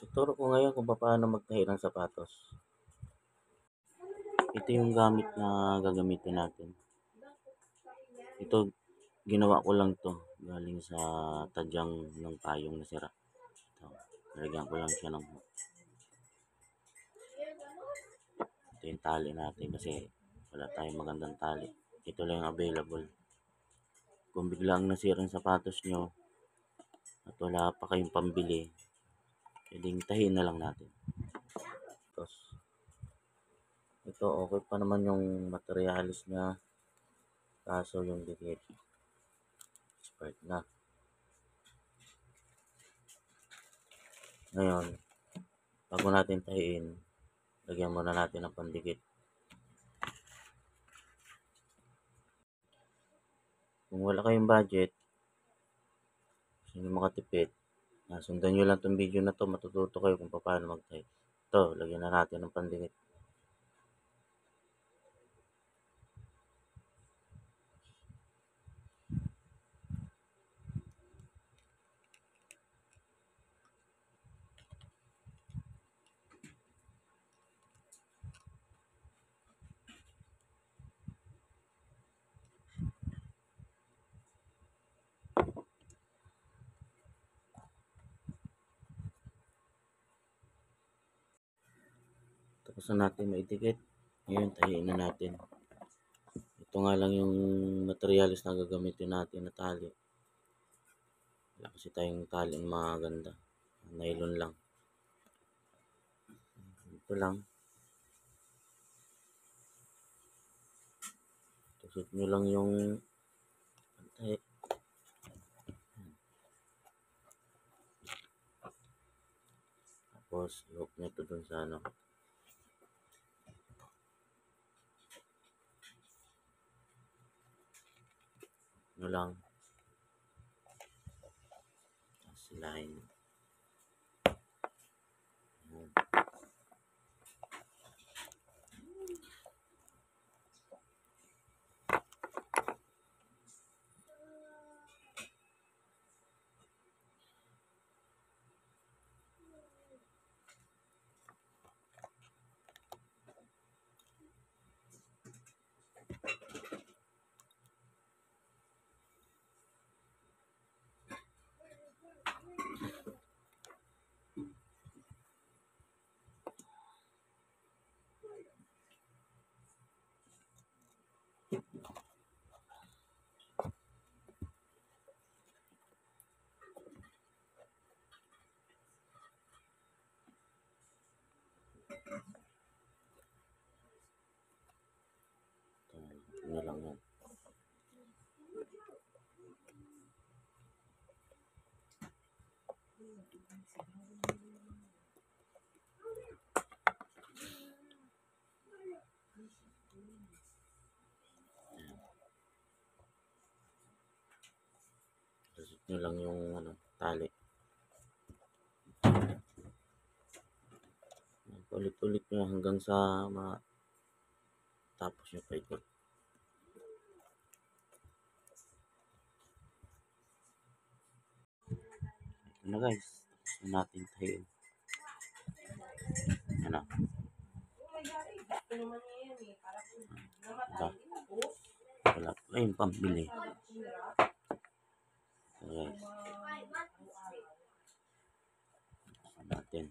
Ituro ko ngayon kung paano magtahi ng sapatos. Ito yung gamit na gagamitin natin. Ito, ginawa ko lang to galing sa tadyang ng payong na sira. Ito, nalagyan ko lang siya ng hook. Ito yung tali natin kasi wala tayong magandang tali. Ito lang yung available. Kung biglang nasira yung sapatos nyo at wala pa kayong pambili, pwedeng tahiin na lang natin. Tapos, ito okay pa naman yung materialis niya, kaso yung dikit expired na. Ngayon, bago natin tahiin, lagyan muna natin ng pandikit. Kung wala kayong budget, gusto nyo makatipid, sundan nyo lang itong video na to, matututo kayo kung paano magtahi. Ito, lagyan na natin ng pandikit. Tapos na natin maidikit. Ngayon, tahiin na natin. Ito nga lang yung materialis na gagamitin natin na tali. Wala kasi tayong tali na maganda. Nylon lang. Ito lang. Tusok nyo lang yung tahi. Tapos, look nyo ito dun sa ano. Ano lang. Silahin. Ano lang yan. Tusok nyo lang yung ano, tali. Ulit-ulit nyo hanggang sa matapos nyo pa ikot. Ito na guys. Tapos na natin tahiin. Ano? Diba? Wala pa yung pambili. Guys. Natin.